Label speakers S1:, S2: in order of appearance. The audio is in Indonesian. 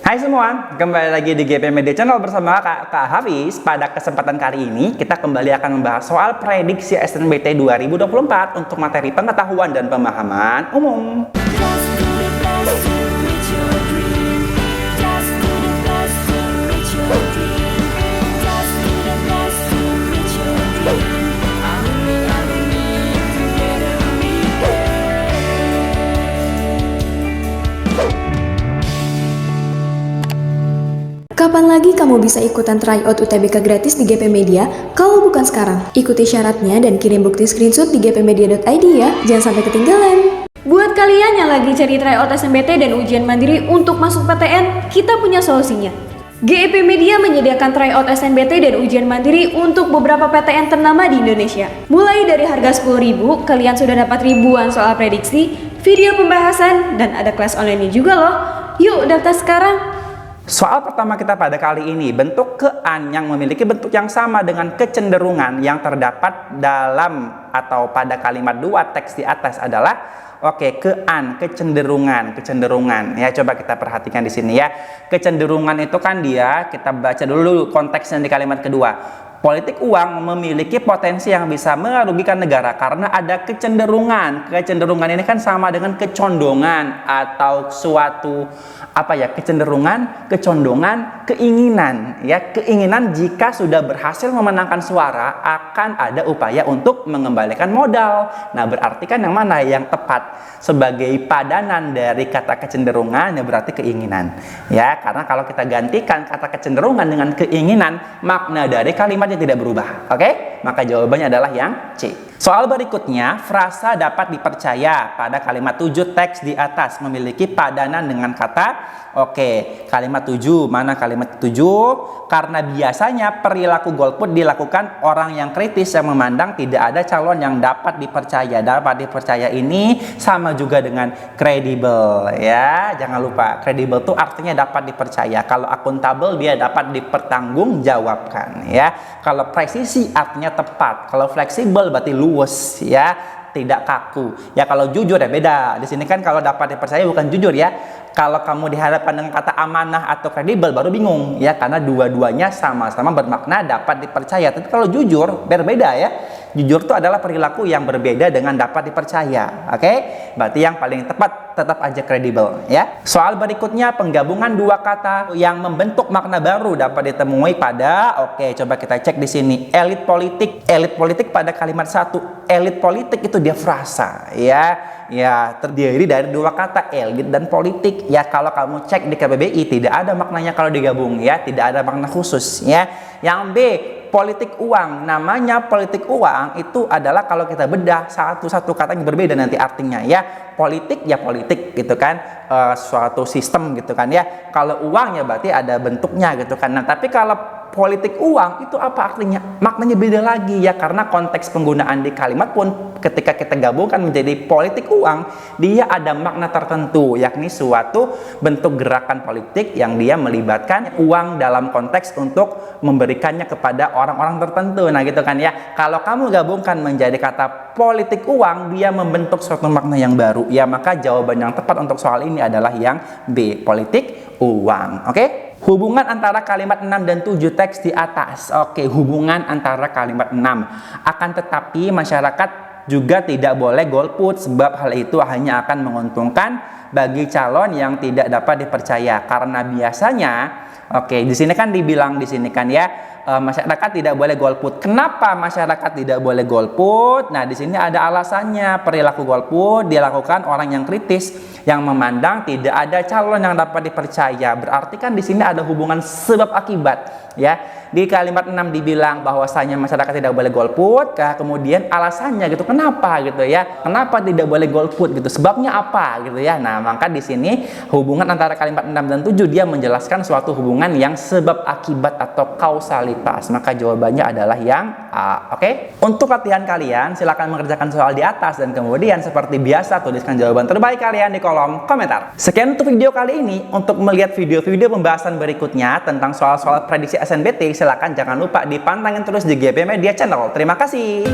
S1: Hai semua, kembali lagi di GP Media Channel bersama Kak Hafiz. Pada kesempatan kali ini, kita kembali akan membahas soal prediksi SNBT 2024 untuk materi pengetahuan dan pemahaman umum.
S2: Kapan lagi kamu bisa ikutan tryout UTBK gratis di GP Media kalau bukan sekarang? Ikuti syaratnya dan kirim bukti screenshot di gpmedia.id ya, jangan sampai ketinggalan. Buat kalian yang lagi cari tryout SNBT dan ujian mandiri untuk masuk PTN, kita punya solusinya. GP Media menyediakan tryout SNBT dan ujian mandiri untuk beberapa PTN ternama di Indonesia. Mulai dari harga 10.000, kalian sudah dapat ribuan soal prediksi, video pembahasan, dan ada kelas online-nya juga loh. Yuk daftar sekarang!
S1: Soal pertama kita pada kali ini, bentuk kean yang memiliki bentuk yang sama dengan kecenderungan yang terdapat dalam atau pada kalimat dua teks di atas adalah kean, kecenderungan. Ya, coba kita perhatikan di sini ya. Kecenderungan itu kan kita baca dulu konteksnya di kalimat kedua. Politik uang memiliki potensi yang bisa merugikan negara karena ada kecenderungan. Kecenderungan ini kan sama dengan kecondongan atau suatu kecenderungan, kecondongan, keinginan. Ya, keinginan jika sudah berhasil memenangkan suara akan ada upaya untuk mengembalikan modal. Nah, berarti kan yang mana yang tepat sebagai padanan dari kata kecenderungan ya berarti keinginan. Ya, karena kalau kita gantikan kata kecenderungan dengan keinginan, makna dari kalimatnya tidak berubah. Oke? Maka jawabannya adalah yang C. Soal berikutnya, frasa dapat dipercaya pada kalimat 7 teks di atas memiliki padanan dengan kata kalimat 7. Mana kalimat 7? Karena biasanya perilaku golput dilakukan orang yang kritis yang memandang tidak ada calon yang dapat dipercaya. Dapat dipercaya ini sama juga dengan kredibel ya. Jangan lupa, kredibel itu artinya dapat dipercaya. Kalau akuntabel dia dapat dipertanggungjawabkan ya. Kalau presisi artinya tepat. Kalau fleksibel berarti luwes ya, tidak kaku. Ya kalau jujur ya beda. Di sini kan kalau dapat dipercaya bukan jujur ya. Kalau kamu dihadapkan dengan kata amanah atau kredibel baru bingung ya, karena dua-duanya sama-sama bermakna dapat dipercaya. Tapi kalau jujur berbeda ya. Jujur itu adalah perilaku yang berbeda dengan dapat dipercaya. Oke? Berarti yang paling tepat tetap aja kredibel ya. Soal berikutnya, penggabungan dua kata yang membentuk makna baru dapat ditemui pada coba kita cek di sini. Elit politik. Elit politik pada kalimat 1. Elit politik itu dia frasa ya. Ya, terdiri dari dua kata elit dan politik. Ya, kalau kamu cek di KBBI tidak ada maknanya kalau digabung ya, tidak ada makna khusus ya. Yang B, politik uang. Namanya politik uang itu adalah kalau kita bedah satu-satu kata yang berbeda nanti artinya ya. Politik ya politik gitu kan, suatu sistem gitu kan ya. Kalau uang ya berarti ada bentuknya gitu kan. Nah, tapi kalau politik uang itu apa artinya? Maknanya beda lagi ya, karena konteks penggunaan di kalimat pun ketika kita gabungkan menjadi politik uang, dia ada makna tertentu, yakni suatu bentuk gerakan politik yang dia melibatkan uang dalam konteks untuk memberikannya kepada orang-orang tertentu. Nah gitu kan ya. Kalau kamu gabungkan menjadi kata politik uang, dia membentuk suatu makna yang baru. Ya, maka jawaban yang tepat untuk soal ini adalah yang B, politik uang. Oke? Hubungan antara kalimat 6 dan 7 teks di atas. Hubungan antara kalimat 6. Akan tetapi masyarakat juga tidak boleh golput sebab hal itu hanya akan menguntungkan bagi calon yang tidak dapat dipercaya. Karena biasanya di sini kan dibilang di sini kan ya, masyarakat tidak boleh golput. Kenapa masyarakat tidak boleh golput? Nah, di sini ada alasannya. Perilaku golput dilakukan orang yang kritis yang memandang tidak ada calon yang dapat dipercaya. Berarti kan di sini ada hubungan sebab akibat ya. Di kalimat 6 dibilang bahwasanya masyarakat tidak boleh golput, kemudian alasannya gitu. Kenapa gitu ya? Kenapa tidak boleh golput gitu? Sebabnya apa gitu ya? Nah, maka di sini hubungan antara kalimat 6 dan 7 dia menjelaskan suatu hubungan yang sebab akibat atau kausalitas. Maka jawabannya adalah yang A. Untuk latihan kalian silakan mengerjakan soal di atas dan kemudian seperti biasa tuliskan jawaban terbaik kalian di kolom komentar. Sekian untuk video kali ini. Untuk melihat video-video pembahasan berikutnya tentang soal-soal prediksi SNBT, silakan jangan lupa dipantengin terus di GP Media Channel. Terima kasih.